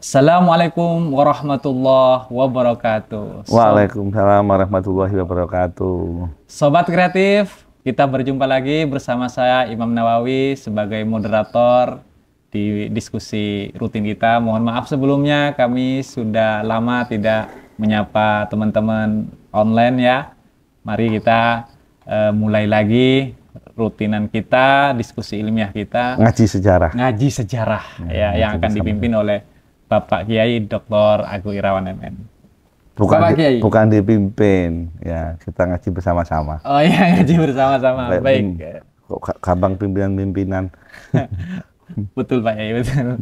Assalamualaikum warahmatullahi wabarakatuh. Waalaikumsalam warahmatullahi wabarakatuh. Sobat kreatif, kita berjumpa lagi bersama saya Imam Nawawi sebagai moderator di diskusi rutin kita. Mohon maaf sebelumnya kami sudah lama tidak menyapa teman-teman online ya. Mari kita mulai lagi rutinan kita, diskusi ilmiah kita. Ngaji sejarah. Ngaji sejarah ya, yang akan dipimpin oleh Bapak Kiai Dr. Agung Irawan MM. Bukan dipimpin, ya kita ngaji bersama-sama. Oh iya, ngaji bersama-sama. Baik. Kok gampang pimpinan-pimpinan. Betul Pak Kiai, betul.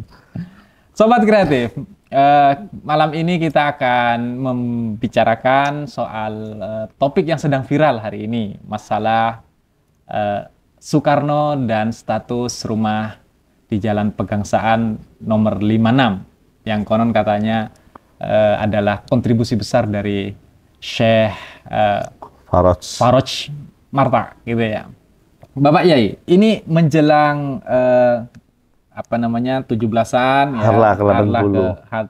Sobat kreatif, malam ini kita akan membicarakan soal topik yang sedang viral hari ini, masalah Soekarno dan status rumah di Jalan Pegangsaan nomor 56. Yang konon katanya adalah kontribusi besar dari Syekh Faroj Marta, gitu ya. Bapak Yai, ini menjelang 17-an ya,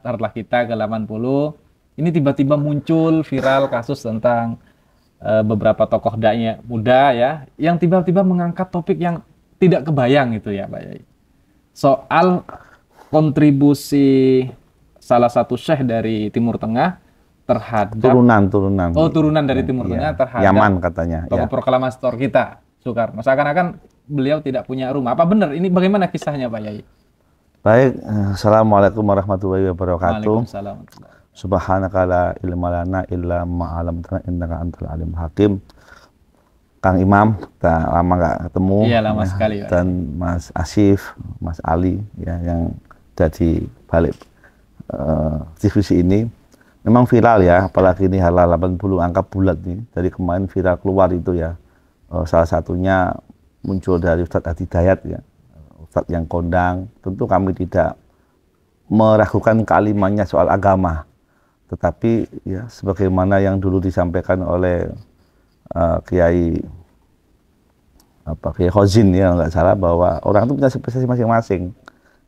harlah kita ke 80. Ini tiba-tiba muncul viral kasus tentang beberapa tokoh dai muda ya, yang tiba-tiba mengangkat topik yang tidak kebayang itu ya, Pak Yai. Soal kontribusi salah satu syekh dari Timur Tengah terhadap turunan dari Timur Tengah terhadap Yaman katanya. Tokoh proklamator kita Soekarno. Seakan-akan beliau tidak punya rumah. Apa benar? Ini bagaimana kisahnya, Pak Yai? Baik, Assalamualaikum warahmatullahi wabarakatuh. Waalaikumsalam. Subhanaka la ilma lana illa ma 'allamtana innaka antal alim hakim. Kang Imam, kita lama nggak ketemu. Iya, lama sekali. Dan Mas Asif, Mas Ali, ya, yang jadi balik diskusi ini. Memang viral ya, apalagi ini halal 80 angka bulat nih. Dari kemarin viral keluar itu ya. Salah satunya muncul dari Ustadz Adi Dayat ya. Ustadz yang kondang. Tentu kami tidak meragukan kalimatnya soal agama. Tetapi ya sebagaimana yang dulu disampaikan oleh Kiai Khozin ya, nggak salah, bahwa orang itu punya spesiasi masing-masing.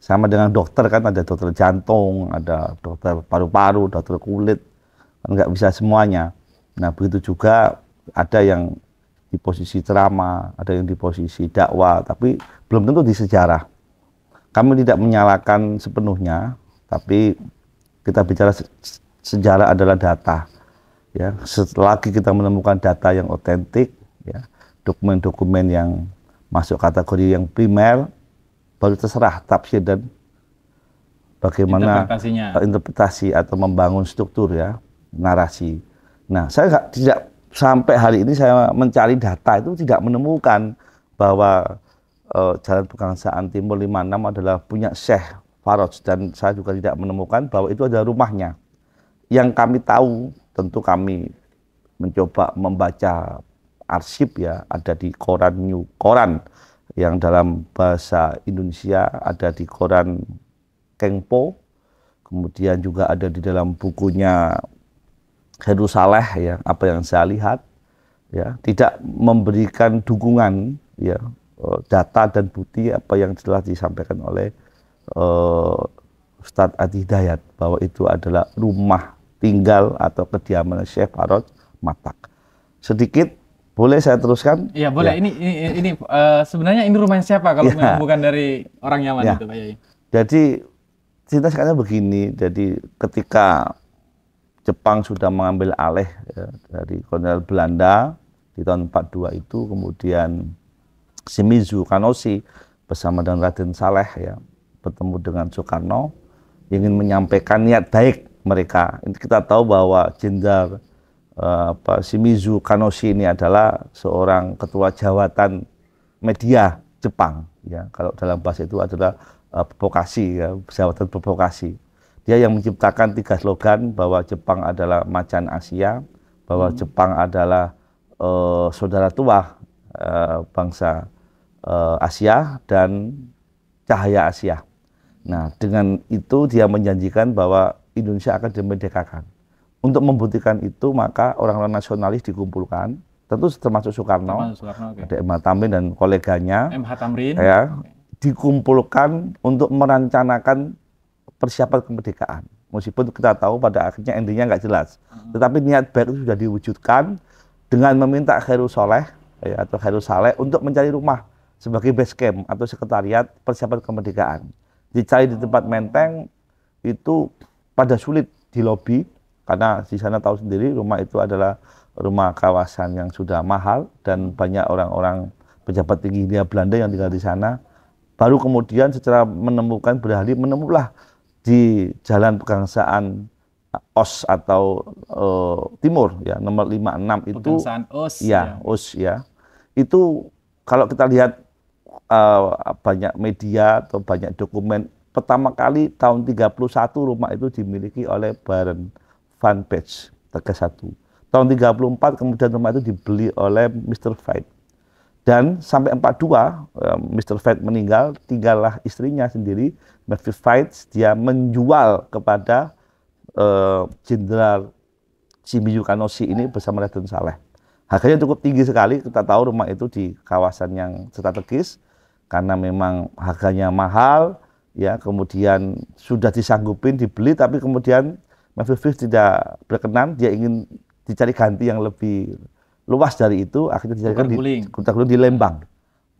Sama dengan dokter kan, ada dokter jantung, ada dokter paru-paru, dokter kulit, kan nggak bisa semuanya. Nah begitu juga ada yang di posisi ceramah, ada yang di posisi dakwah, tapi belum tentu di sejarah. Kami tidak menyalahkan sepenuhnya, tapi kita bicara sejarah adalah data. Ya, selagi kita menemukan data yang otentik, ya, dokumen-dokumen yang masuk kategori yang primer, baru terserah tafsir dan bagaimana interpretasi atau membangun struktur ya, narasi. Nah, saya tidak sampai hari ini saya mencari data itu tidak menemukan bahwa Jalan Pegangsaan Timur 56 adalah punya Syekh Faroj, dan saya juga tidak menemukan bahwa itu adalah rumahnya. Yang kami tahu, tentu kami mencoba membaca arsip ya, ada di koran New Koran yang dalam bahasa Indonesia, ada di koran Kengpo, kemudian juga ada di dalam bukunya Heru Saleh ya, apa yang saya lihat ya, tidak memberikan dukungan ya, data dan bukti apa yang telah disampaikan oleh Ustadz Adi Dayat bahwa itu adalah rumah tinggal atau kediaman Syekh Faroj Matak. Sedikit boleh saya teruskan? Iya boleh. Ya. Ini sebenarnya ini rumahnya siapa kalau ya, bukan dari orang Yaman ya, itu Pak Yai? Jadi cerita sekarang begini. Jadi ketika Jepang sudah mengambil alih ya, dari kolonial Belanda di tahun 42 itu, kemudian Shimizu Kanoshi bersama dengan Raden Saleh ya bertemu dengan Soekarno, ingin menyampaikan niat baik mereka. Kita tahu bahwa Jenderal Shimizu Kanoshi ini adalah seorang ketua jawatan media Jepang ya, kalau dalam bahasa itu adalah provokasi ya, jawatan provokasi. Dia yang menciptakan 3 slogan bahwa Jepang adalah macan Asia, bahwa Jepang adalah saudara tua bangsa Asia, dan cahaya Asia. Nah, dengan itu dia menjanjikan bahwa Indonesia akan dimerdekakan. Untuk membuktikan itu, maka orang-orang nasionalis dikumpulkan, tentu termasuk Soekarno, ada M. H. Tamrin dan koleganya, M. H. Tamrin, ya, dikumpulkan untuk merancanakan persiapan kemerdekaan. Meskipun kita tahu pada akhirnya endingnya nggak jelas. Tetapi niat baik itu sudah diwujudkan dengan meminta Khairul Soleh ya, atau Khairul Saleh untuk mencari rumah sebagai base camp atau sekretariat persiapan kemerdekaan. Dicari di tempat Menteng itu pada sulit di lobi, karena di sana tahu sendiri rumah itu adalah rumah kawasan yang sudah mahal dan banyak orang-orang pejabat tinggi Hindia Belanda yang tinggal di sana. Baru kemudian secara menemukan beralih menemulah di Jalan Pegangsaan OS atau Timur ya, nomor 56 itu Pegangsaan OS ya, OS ya. Itu kalau kita lihat banyak media atau banyak dokumen, pertama kali tahun 31 rumah itu dimiliki oleh Baron Van Besch, Tegas 1. Tahun 34 kemudian rumah itu dibeli oleh Mr. Veit. Dan sampai 42 Mr. Veit meninggal, tinggallah istrinya sendiri, Mevrouw Veit. Dia menjual kepada Jenderal Shimizu Kanoshi ini bersama Raden Saleh. Harganya cukup tinggi sekali. Kita tahu rumah itu di kawasan yang strategis karena memang harganya mahal ya, kemudian sudah disanggupin dibeli, tapi kemudian Mevrouw Veit tidak berkenan, dia ingin dicari ganti yang lebih luas dari itu, akhirnya dicarikan di Lembang.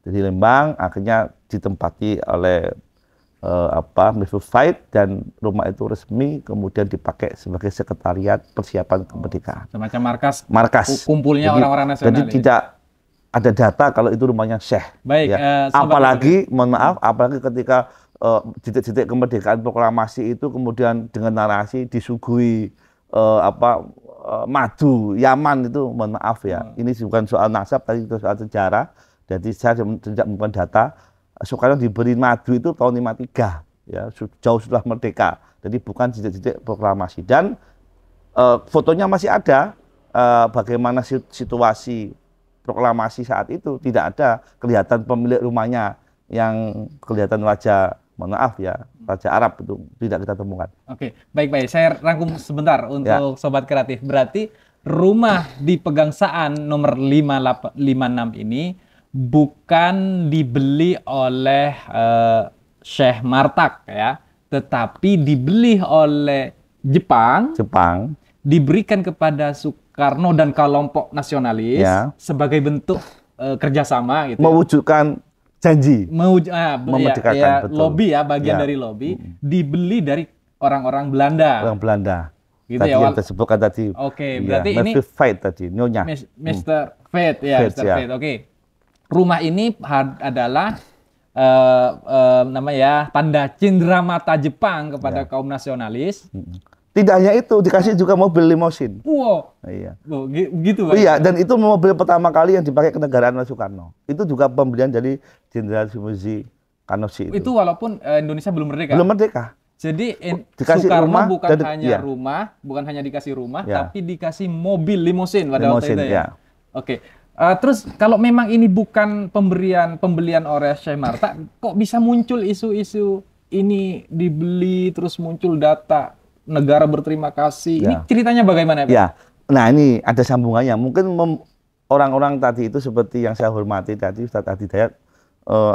Jadi Lembang akhirnya ditempati oleh Mevrouw Veit, dan rumah itu resmi kemudian dipakai sebagai sekretariat persiapan kemerdekaan. Semacam markas kumpulnya orang-orang nasionalis. Jadi tidak ada data kalau itu rumahnya Syekh. Baik. Ya. Apalagi, mohon maaf, apalagi ketika titik-titik kemerdekaan proklamasi itu kemudian dengan narasi disuguhi madu Yaman, itu mohon maaf ya. Ini bukan soal nasab, tapi itu soal sejarah. Jadi saya tidak menemukan data. Soekarno diberi madu itu tahun 53 ya, jauh setelah merdeka. Jadi bukan titik-titik proklamasi. Dan fotonya masih ada, bagaimana situasi proklamasi saat itu. Tidak ada kelihatan pemilik rumahnya yang kelihatan wajah, mohon maaf ya, Raja Arab, itu tidak kita temukan. Oke, baik-baik. Saya rangkum sebentar untuk Sobat Kreatif. Berarti rumah di Pegangsaan nomor 556 ini bukan dibeli oleh Syekh Martak ya, tetapi dibeli oleh Jepang, diberikan kepada Soekarno dan kelompok nasionalis sebagai bentuk kerjasama gitu. Mewujudkan janji, memerdekakan, lobby ya, bagian dari lobby, dibeli dari orang-orang Belanda. Orang Belanda. Gitu tadi ya, yang tersebutkan tadi. Oke, berarti ini Mevrouw Veit tadi, nyonya. Mr. Veit ya, Mr. Veit. Oke. Rumah ini adalah namanya tanda cindramata Jepang kepada kaum nasionalis. Tidak hanya itu, dikasih juga mobil limosin. Wow. Iya. Oh, gitu Pak. Iya, dan itu mobil pertama kali yang dipakai kenegaraan oleh Soekarno. Itu juga pembelian dari Jenderal Shimizu Kanoshi itu. Itu walaupun Indonesia belum merdeka. Belum merdeka. Jadi dikasih Soekarno rumah, bukan hanya rumah, bukan hanya dikasih rumah, tapi dikasih mobil limosin pada waktu itu ya. Oke. Terus kalau memang ini bukan pembelian oleh Syekh Martak, kok bisa muncul isu-isu ini dibeli, terus muncul data negara berterima kasih. Ini ceritanya bagaimana, Pak? Ya. Nah, ini ada sambungannya. Mungkin orang-orang tadi itu seperti yang saya hormati tadi, Ustadz Adi Dayat,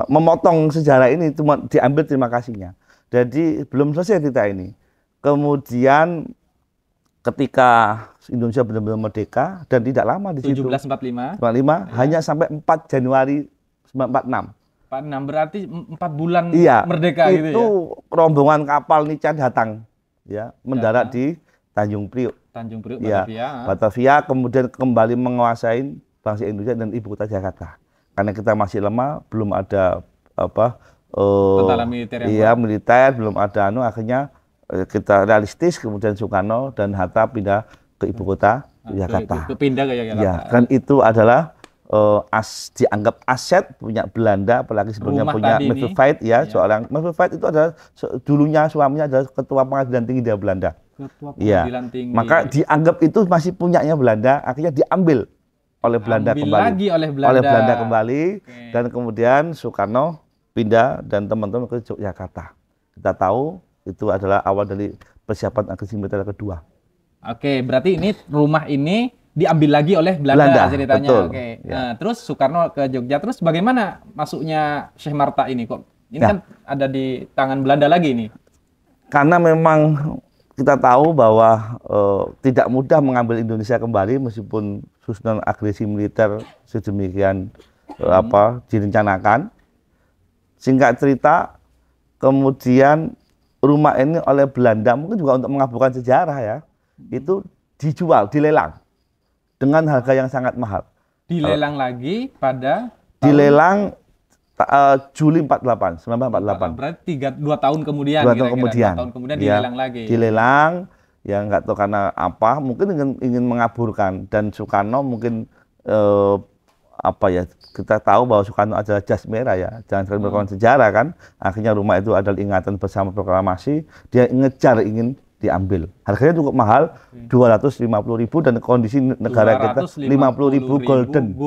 memotong sejarah ini cuma diambil terima kasihnya. Jadi belum selesai cerita ini. Kemudian ketika Indonesia benar-benar merdeka dan tidak lama di situ. 1745. Hanya sampai 4 Januari 1946. 46 berarti 4 bulan merdeka itu gitu ya. Itu rombongan kapal Nica datang ya, mendarat di Tanjung Priok. Batavia. Batavia, kemudian kembali menguasai bangsa Indonesia dan ibu kota Jakarta. Karena kita masih lemah, belum ada tentara militer militer, belum ada akhirnya kita realistis, kemudian Soekarno dan Hatta pindah ke ibu kota Jakarta. Pindah ke Jakarta. Ya, kan itu adalah dianggap aset punya Belanda, apalagi sebelumnya punya Mevrouw Veit ya, seorang Mevrouw Veit itu adalah dulunya suaminya adalah ketua pengadilan tinggi di Belanda. Ketua pengadilan tinggi. Maka dianggap itu masih punyanya Belanda, akhirnya diambil oleh Belanda oleh Belanda kembali. Dan kemudian Soekarno pindah dan teman-teman ke Yogyakarta. Kita tahu itu adalah awal dari persiapan agresi militer kedua. Oke, berarti ini rumah ini diambil lagi oleh Belanda ceritanya. Betul. Oke. Nah, terus Soekarno ke Jogja. Terus bagaimana masuknya Syekh Martak ini kok? Ini kan ada di tangan Belanda lagi nih. Karena memang kita tahu bahwa tidak mudah mengambil Indonesia kembali meskipun susunan agresi militer sedemikian direncanakan. Singkat cerita, kemudian rumah ini oleh Belanda mungkin juga untuk mengaburkan sejarah ya, itu dijual, dilelang dengan harga yang sangat mahal. Dilelang lagi pada dilelang Juli 1948. Berarti 2 tahun kemudian. 2 tahun kemudian. 2 tahun kemudian ya, dilelang lagi. Dilelang, ya nggak tahu karena apa, mungkin ingin mengaburkan, dan Soekarno mungkin kita tahu bahwa Soekarno adalah jas merah ya, jangan sekali melakukan sejarah kan. Akhirnya rumah itu adalah ingatan bersama proklamasi, dia ngejar ingin diambil. Harganya cukup mahal, 250.000 dan kondisi negara kita 50.000 golden.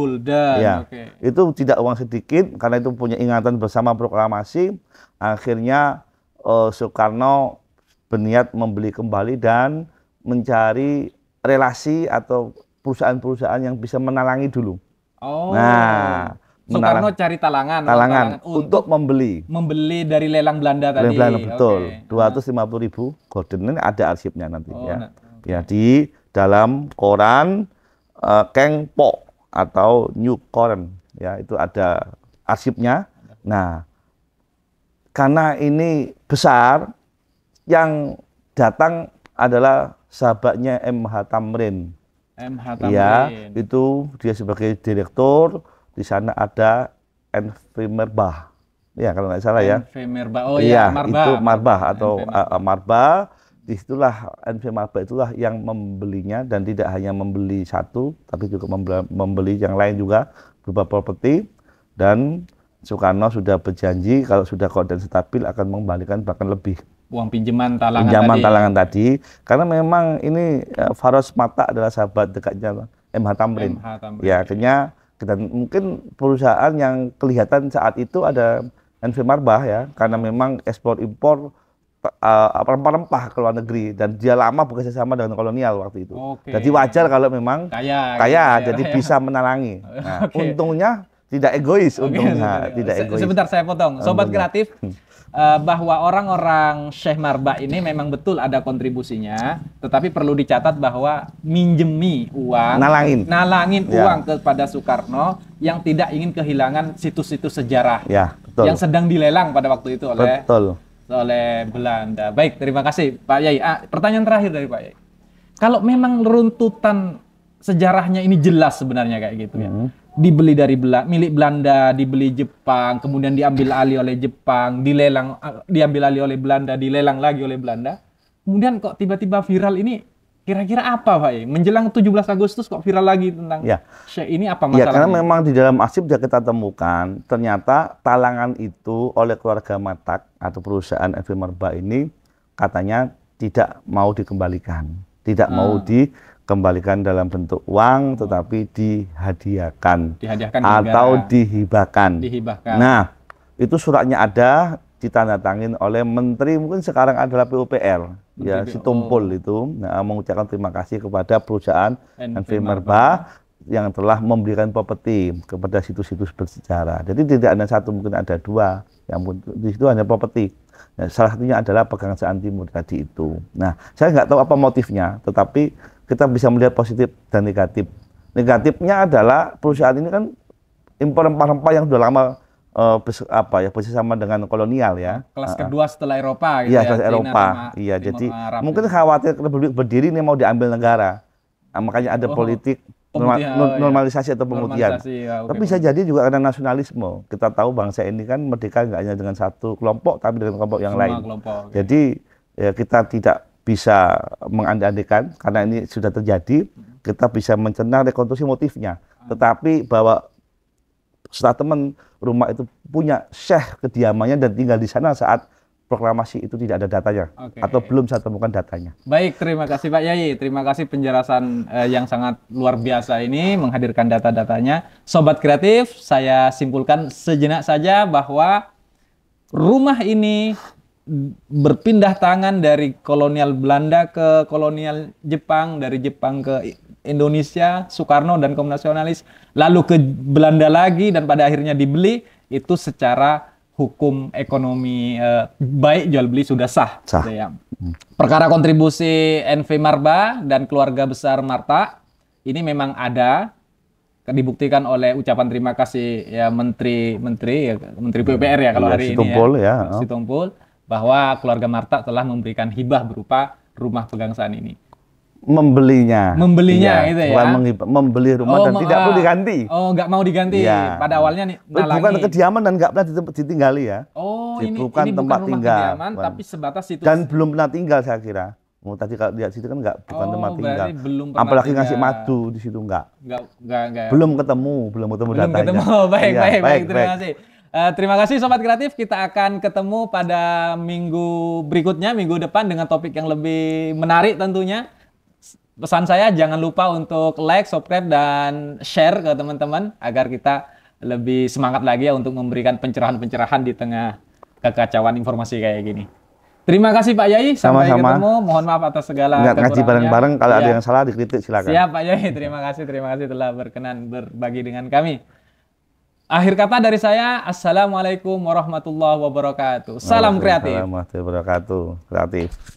Ya, itu tidak uang sedikit karena itu punya ingatan bersama proklamasi. Akhirnya Soekarno berniat membeli kembali dan mencari relasi atau perusahaan-perusahaan yang bisa menalangi dulu. Nah, Soekarno cari talangan untuk membeli dari lelang Belanda tadi. Betul. 250.000 golden, ini ada arsipnya nanti ya di dalam koran Kengpo atau New Koran ya, itu ada arsipnya. Nah, karena ini besar, yang datang adalah sahabatnya M.H. Tamrin. Ya, itu dia sebagai direktur. Di sana ada Enver Marbah, ya kalau nggak salah ya. Enver Marbah, iya, itu Marbah atau Marbah. Disitulah Enver Marbah itulah yang membelinya, dan tidak hanya membeli satu, tapi juga membeli yang lain juga berupa properti. Dan Soekarno sudah berjanji kalau sudah kondisi stabil akan mengembalikan bahkan lebih. Uang pinjaman talangan tadi. Karena memang ini Faros Mata adalah sahabat dekatnya M.H. Tamrin. Ya, akhirnya mungkin perusahaan yang kelihatan saat itu ada Enver Marbah ya, karena memang ekspor impor rempah-rempah ke luar negeri, dan dia lama bekerja sama dengan kolonial waktu itu. Jadi wajar kalau memang kaya jadi bisa menalangi. Nah, untungnya tidak egois, Sebentar saya potong, Sobat Kreatif. Bahwa orang-orang Syekh Marbah ini memang betul ada kontribusinya, tetapi perlu dicatat bahwa minjemi uang, nalangin uang kepada Soekarno yang tidak ingin kehilangan situs-situs sejarah yang sedang dilelang pada waktu itu oleh Belanda. Baik, terima kasih Pak Yai. Pertanyaan terakhir dari Pak Yai. Kalau memang runtutan sejarahnya ini jelas sebenarnya kayak gitu ya. Dibeli dari milik Belanda, dibeli Jepang, kemudian diambil alih oleh Jepang, dilelang, diambil alih oleh Belanda, dilelang lagi oleh Belanda. Kemudian kok tiba-tiba viral ini, kira-kira apa Pak Yai? Menjelang 17 Agustus kok viral lagi tentang Syekh ini, apa masalahnya? Ya, karena memang di dalam arsip sudah kita temukan, ternyata talangan itu oleh keluarga Matak atau perusahaan Enver Marbah ini katanya tidak mau dikembalikan, tidak mau dikembalikan dalam bentuk uang, tetapi dihadiahkan atau dihibahkan. Nah, itu suratnya ada, ditandatangani oleh menteri, mungkin sekarang adalah PUPR, ya, si Tumpul itu, mengucapkan terima kasih kepada perusahaan Enver Marbah yang telah memberikan properti kepada situs-situs bersejarah. Jadi tidak ada satu, mungkin ada dua, yang di situ hanya properti. Nah, salah satunya adalah Pegangsaan Timur tadi itu. Nah, saya nggak tahu apa motifnya, tetapi kita bisa melihat positif dan negatif. Negatifnya adalah perusahaan ini kan impor rempah-rempah yang sudah lama bersama dengan kolonial ya. Kelas kedua setelah Eropa gitu ya. Setelah Eropa. Iya, jadi mungkin khawatir Republik berdiri ini mau diambil negara. Nah, makanya ada politik normalisasi atau pemutihan. Tapi bisa jadi juga ada nasionalisme. Kita tahu bangsa ini kan merdeka nggak hanya dengan satu kelompok, tapi dengan kelompok yang lain. Jadi ya, kita tidak bisa mengandai-andaikan karena ini sudah terjadi. Kita bisa mencerna rekonstruksi motifnya. Tetapi bahwa statement rumah itu punya syekh kediamannya dan tinggal di sana saat proklamasi itu tidak ada datanya, atau belum saya temukan datanya. Baik, terima kasih Pak Yai. Terima kasih penjelasan yang sangat luar biasa ini, menghadirkan data-datanya. Sobat Kreatif, saya simpulkan sejenak saja bahwa rumah ini berpindah tangan dari kolonial Belanda ke kolonial Jepang, dari Jepang ke Indonesia, Soekarno dan kaum nasionalis, lalu ke Belanda lagi, dan pada akhirnya dibeli, itu secara hukum ekonomi baik jual beli sudah sah. Sah. Gitu ya. Perkara kontribusi NV Marba dan keluarga besar Marta ini memang ada, dibuktikan oleh ucapan terima kasih ya Menteri PUPR ya kalau hari ini Sitompul, ya, Sitompul, bahwa keluarga Marta telah memberikan hibah berupa rumah pegangsaan ini. Membelinya gitu ya. Membeli rumah dan tidak perlu diganti. Oh, nggak mau diganti. Ya. Pada awalnya nih bukan kediaman dan nggak pernah ditinggali ya. Oh, bukan ini tempat bukan rumah tinggal, kediaman, tapi sebatas itu. Dan belum pernah tinggal saya kira. Tadi kalau lihat situ kan bukan tempat tinggal. Apalagi ngasih madu di situ enggak. Belum ketemu datanya. Baik, terima kasih. Terima kasih Sobat Kreatif, kita akan ketemu pada minggu berikutnya, minggu depan dengan topik yang lebih menarik tentunya. Pesan saya jangan lupa untuk like, subscribe, dan share ke teman-teman agar kita lebih semangat lagi ya untuk memberikan pencerahan-pencerahan di tengah kekacauan informasi kayak gini. Terima kasih Pak Yai, sampai ketemu. Mohon maaf atas segala kekurangannya. Ngaji bareng-bareng, kalau ada yang salah dikritik silakan. Siap Pak Yai, terima kasih telah berkenan berbagi dengan kami. Akhir kata dari saya, Assalamualaikum warahmatullahi wabarakatuh. Salam kreatif. Warahmatullahi wabarakatuh. Kreatif.